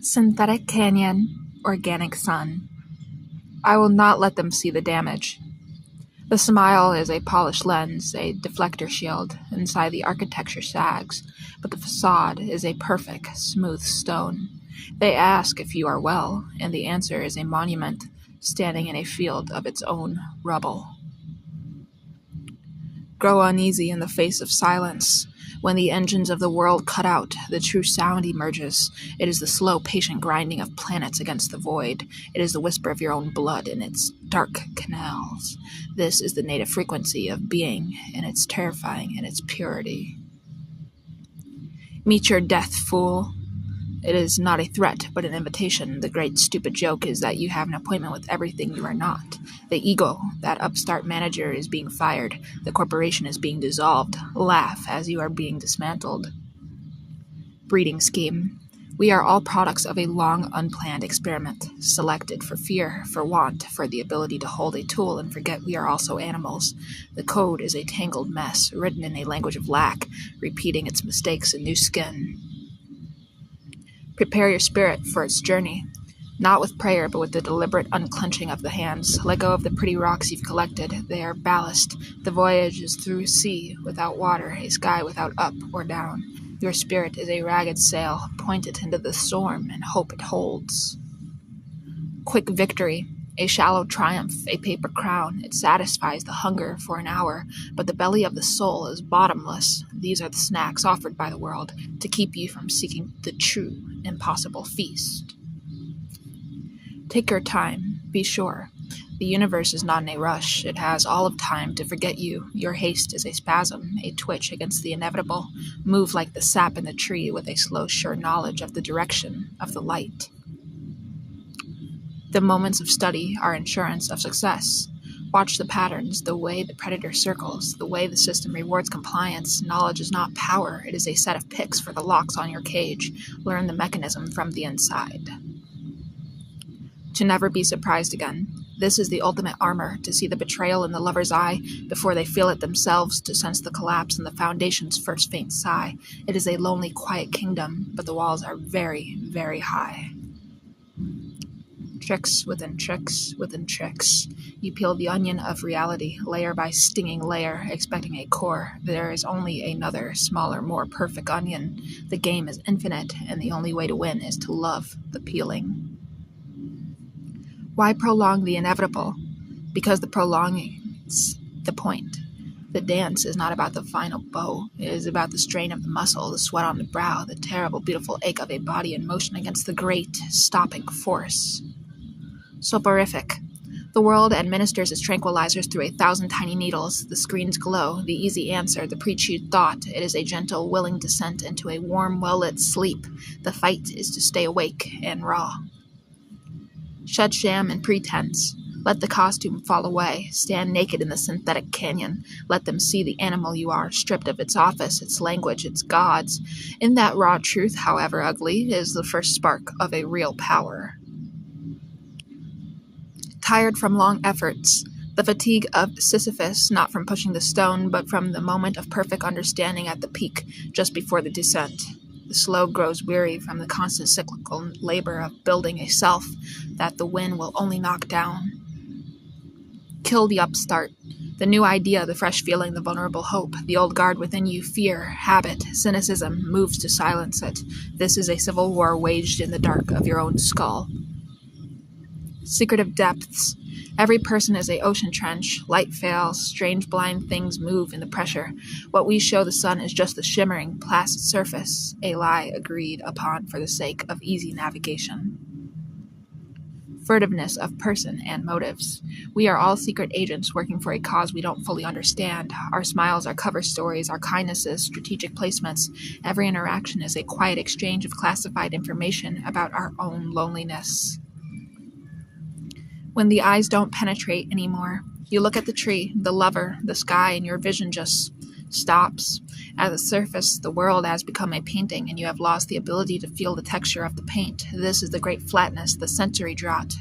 Synthetic canyon, organic sun. I will not let them see the damage. The smile is a polished lens, a deflector shield. Inside the architecture sags, but the facade is a perfect, smooth stone. They ask if you are well, and the answer is a monument standing in a field of its own rubble. Grow uneasy in the face of silence. When the engines of the world cut out, the true sound emerges. It is the slow, patient grinding of planets against the void. It is the whisper of your own blood in its dark canals. This is the native frequency of being, and it's terrifying in its purity. Meet your death, fool. It is not a threat, but an invitation. The great stupid joke is that you have an appointment with everything you are not. The ego, that upstart manager, is being fired. The corporation is being dissolved. Laugh as you are being dismantled. Breeding scheme. We are all products of a long, unplanned experiment, selected for fear, for want, for the ability to hold a tool and forget we are also animals. The code is a tangled mess, written in a language of lack, repeating its mistakes in new skin. Prepare your spirit for its journey, not with prayer, but with the deliberate unclenching of the hands. Let go of the pretty rocks you've collected. They are ballast. The voyage is through a sea without water, a sky without up or down. Your spirit is a ragged sail. Point it into the storm and hope it holds. Quick victory, a shallow triumph, a paper crown. It satisfies the hunger for an hour, but the belly of the soul is bottomless. These are the snacks offered by the world to keep you from seeking the true, impossible feast. Take your time, be sure. The universe is not in a rush. It has all of time to forget you. Your haste is a spasm, a twitch against the inevitable. Move like the sap in the tree with a slow, sure knowledge of the direction of the light. The moments of study are insurance of success. Watch the patterns, the way the predator circles, the way the system rewards compliance. Knowledge is not power. It is a set of picks for the locks on your cage. Learn the mechanism from the inside. To never be surprised again. This is the ultimate armor, to see the betrayal in the lover's eye before they feel it themselves, to sense the collapse in the foundation's first faint sigh. It is a lonely, quiet kingdom, but the walls are very, very high. Tricks within tricks within tricks. You peel the onion of reality, layer by stinging layer, expecting a core. There is only another, smaller, more perfect onion. The game is infinite, and the only way to win is to love the peeling. Why prolong the inevitable? Because the prolonging's the point. The dance is not about the final bow. It is about the strain of the muscle, the sweat on the brow, the terrible, beautiful ache of a body in motion against the great, stopping force. Soporific. The world administers its tranquilizers through 1,000 tiny needles. The screens glow, the easy answer, the pre-chewed thought. It is a gentle, willing descent into a warm, well-lit sleep. The fight is to stay awake and raw. Shed sham and pretense. Let the costume fall away. Stand naked in the synthetic canyon. Let them see the animal you are, stripped of its office, its language, its gods. In that raw truth, however ugly, is the first spark of a real power. Tired from long efforts, the fatigue of Sisyphus, not from pushing the stone, but from the moment of perfect understanding at the peak, just before the descent. The slow grows weary from the constant cyclical labor of building a self that the wind will only knock down. Kill the upstart, the new idea, the fresh feeling, the vulnerable hope. The old guard within you, fear, habit, cynicism, moves to silence it. This is a civil war waged in the dark of your own skull. Secretive depths. Every person is a ocean trench. Light fails. Strange blind things move in the pressure. What we show the sun is just the shimmering, placid surface, a lie agreed upon for the sake of easy navigation. Furtiveness of person and motives. We are all secret agents working for a cause we don't fully understand. Our smiles are cover stories, our kindnesses, strategic placements. Every interaction is a quiet exchange of classified information about our own loneliness. When the eyes don't penetrate anymore, you look at the tree, the lover, the sky, and your vision just stops. At the surface, the world has become a painting, and you have lost the ability to feel the texture of the paint. This is the great flatness, the sensory drought,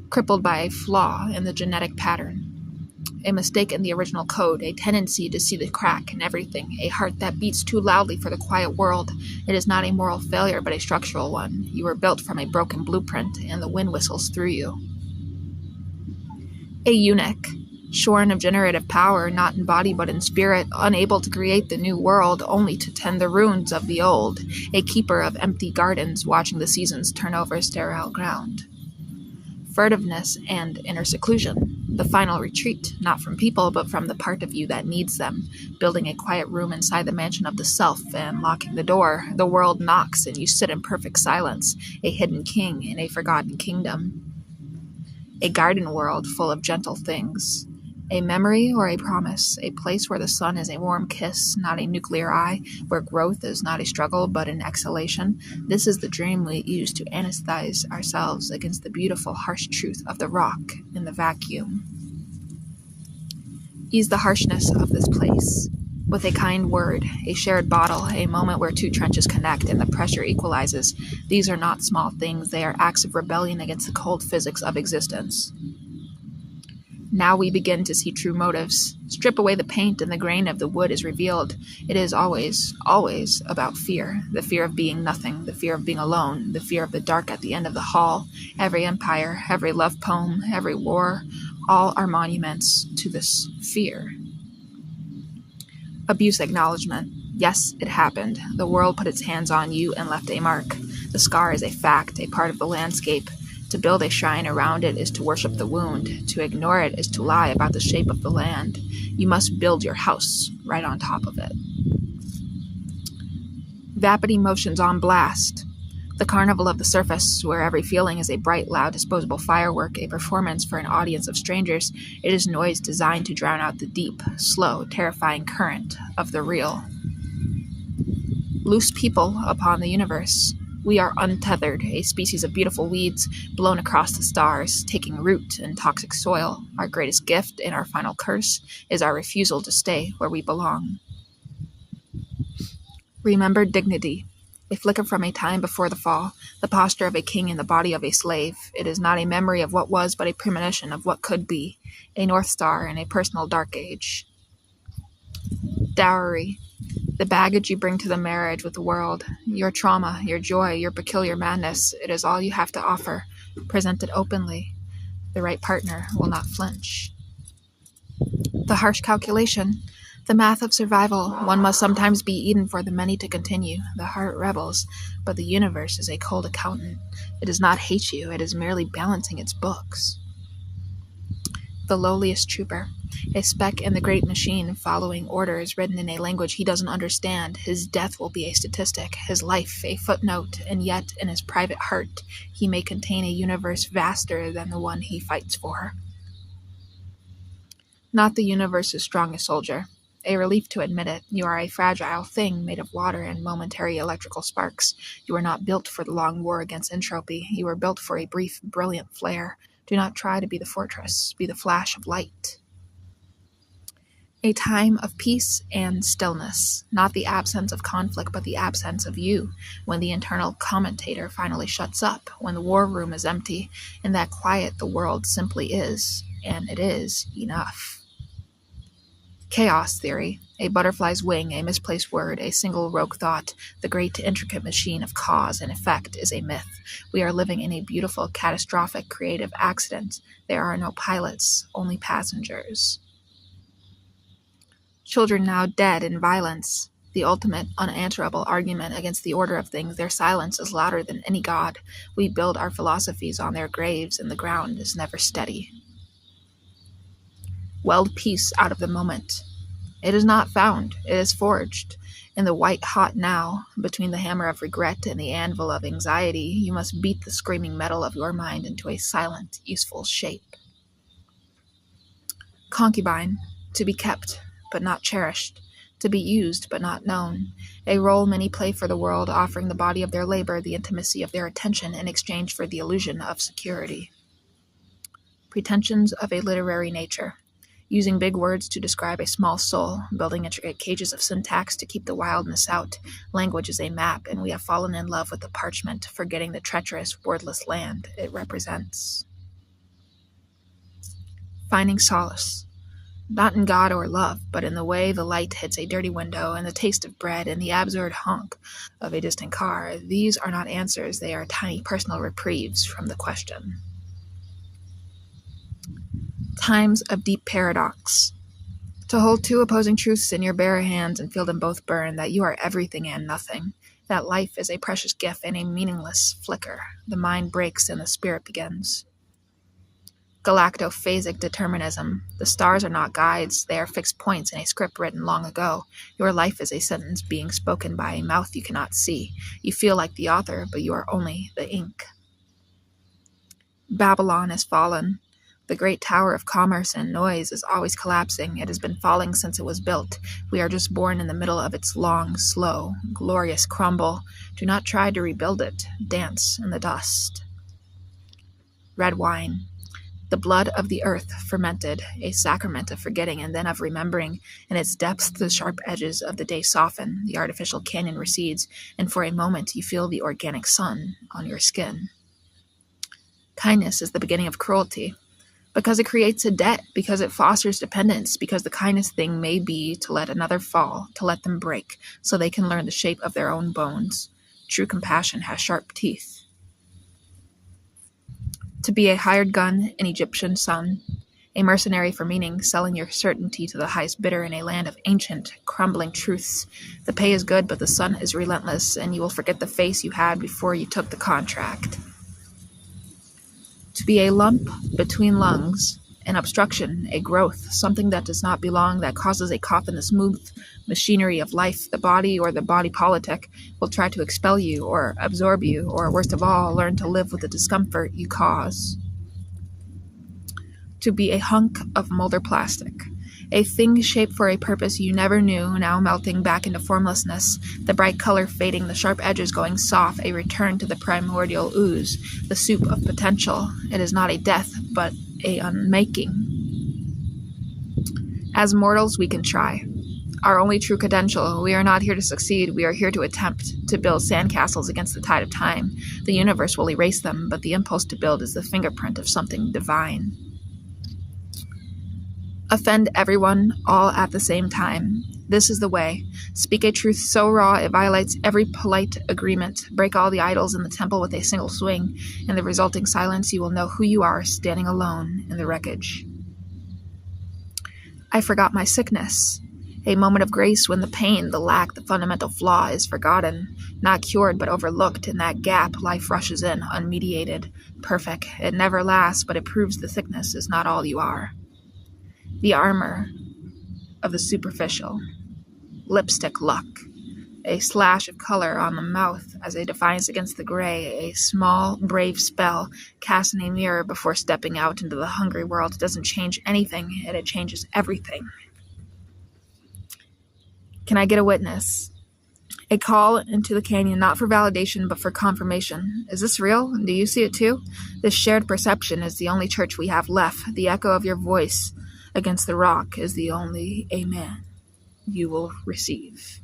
crippled by a flaw in the genetic pattern. A mistake in the original code, a tendency to see the crack in everything, a heart that beats too loudly for the quiet world. It is not a moral failure, but a structural one. You were built from a broken blueprint, and the wind whistles through you. A eunuch, shorn of generative power, not in body but in spirit, unable to create the new world, only to tend the ruins of the old. A keeper of empty gardens, watching the seasons turn over sterile ground. Furtiveness and inner seclusion, the final retreat, not from people, but from the part of you that needs them. Building a quiet room inside the mansion of the self and locking the door, the world knocks and you sit in perfect silence, a hidden king in a forgotten kingdom. A garden world full of gentle things. A memory or a promise, a place where the sun is a warm kiss, not a nuclear eye, where growth is not a struggle but an exhalation. This is the dream we use to anesthetize ourselves against the beautiful, harsh truth of the rock in the vacuum. Ease the harshness of this place. With a kind word, a shared bottle, a moment where two trenches connect and the pressure equalizes. These are not small things, they are acts of rebellion against the cold physics of existence. Now we begin to see true motives. Strip away the paint and the grain of the wood is revealed. It is always, always about fear. The fear of being nothing, the fear of being alone, the fear of the dark at the end of the hall. Every empire, every love poem, every war, all are monuments to this fear. Abuse acknowledgement. Yes, it happened. The world put its hands on you and left a mark. The scar is a fact, a part of the landscape. To build a shrine around it is to worship the wound. To ignore it is to lie about the shape of the land. You must build your house right on top of it. Vapid emotions on blast. The carnival of the surface, where every feeling is a bright, loud, disposable firework, a performance for an audience of strangers. It is noise designed to drown out the deep, slow, terrifying current of the real. Loose people upon the universe. We are untethered, a species of beautiful weeds blown across the stars, taking root in toxic soil. Our greatest gift and our final curse is our refusal to stay where we belong. Remember dignity. A flicker from a time before the fall, the posture of a king in the body of a slave. It is not a memory of what was, but a premonition of what could be. A North Star in a personal dark age. Dowry. The baggage you bring to the marriage with the world, your trauma, your joy, your peculiar madness, it is all you have to offer. Present it openly. The right partner will not flinch. The harsh calculation, the math of survival. One must sometimes be eaten for the many to continue. The heart rebels, but the universe is a cold accountant. It does not hate you, it is merely balancing its books. The lowliest trooper. A speck in the great machine following orders written in a language he doesn't understand. His death will be a statistic, his life a footnote, and yet in his private heart he may contain a universe vaster than the one he fights for. Not the universe's strongest soldier. A relief to admit it. You are a fragile thing made of water and momentary electrical sparks. You are not built for the long war against entropy. You are built for a brief, brilliant flare. Do not try to be the fortress. Be the flash of light. A time of peace and stillness, not the absence of conflict, but the absence of you, when the internal commentator finally shuts up, when the war room is empty. In that quiet, the world simply is, and it is enough. Chaos theory, a butterfly's wing, a misplaced word, a single rogue thought, the great intricate machine of cause and effect is a myth. We are living in a beautiful, catastrophic, creative accident. There are no pilots, only passengers. Children now dead in violence. The ultimate, unanswerable argument against the order of things, their silence is louder than any god. We build our philosophies on their graves, and the ground is never steady. Weld peace out of the moment. It is not found, it is forged. In the white-hot now, between the hammer of regret and the anvil of anxiety, you must beat the screaming metal of your mind into a silent, useful shape. Concubine, to be kept, but not cherished, to be used, but not known, a role many play for the world, offering the body of their labor, the intimacy of their attention in exchange for the illusion of security. Pretensions of a literary nature, using big words to describe a small soul, building intricate cages of syntax to keep the wildness out. Language is a map, and we have fallen in love with the parchment, forgetting the treacherous, wordless land it represents. Finding solace. not in God or love, but in the way the light hits a dirty window and the taste of bread and the absurd honk of a distant car. These are not answers, they are tiny personal reprieves from the question. Times of deep paradox. To hold two opposing truths in your bare hands and feel them both burn, that you are everything and nothing, that life is a precious gift and a meaningless flicker. The mind breaks and the spirit begins. Galactophasic determinism. The stars are not guides, they are fixed points in a script written long ago. Your life is a sentence being spoken by a mouth you cannot see. You feel like the author, but you are only the ink. Babylon has fallen. The great tower of commerce and noise is always collapsing. It has been falling since it was built. We are just born in the middle of its long, slow, glorious crumble. Do not try to rebuild it. Dance in the dust. Red wine. The blood of the earth fermented, a sacrament of forgetting and then of remembering. In its depths, the sharp edges of the day soften, the artificial canyon recedes, and for a moment you feel the organic sun on your skin. Kindness is the beginning of cruelty. Because it creates a debt, because it fosters dependence, because the kindest thing may be to let another fall, to let them break, so they can learn the shape of their own bones. True compassion has sharp teeth. To be a hired gun, an Egyptian son, a mercenary for meaning, selling your certainty to the highest bidder in a land of ancient, crumbling truths. The pay is good, but the sun is relentless, and you will forget the face you had before you took the contract. To be a lump between lungs, an obstruction, a growth, something that does not belong, that causes a cough in the smooth machinery of life. The body or the body politic will try to expel you or absorb you, or worst of all, learn to live with the discomfort you cause. To be a hunk of molder plastic, a thing shaped for a purpose you never knew, now melting back into formlessness, the bright color fading, the sharp edges going soft, a return to the primordial ooze, the soup of potential. It is not a death, but a unmaking. As mortals, we can try. Our only true credential, we are not here to succeed, we are here to attempt to build sandcastles against the tide of time. The universe will erase them, but the impulse to build is the fingerprint of something divine. Offend everyone, all at the same time. This is the way. Speak a truth so raw it violates every polite agreement. Break all the idols in the temple with a single swing. In the resulting silence, you will know who you are standing alone in the wreckage. I forgot my sickness. A moment of grace when the pain, the lack, the fundamental flaw is forgotten. Not cured, but overlooked. In that gap, life rushes in, unmediated. Perfect. It never lasts, but it proves the thickness is not all you are. The armor of the superficial. Lipstick luck. A slash of color on the mouth as a defiance against the gray. A small, brave spell cast in a mirror before stepping out into the hungry world. It doesn't change anything, and it changes everything. Can I get a witness? A call into the canyon, not for validation, but for confirmation. Is this real? Do you see it too? This shared perception is the only church we have left. The echo of your voice against the rock is the only amen you will receive.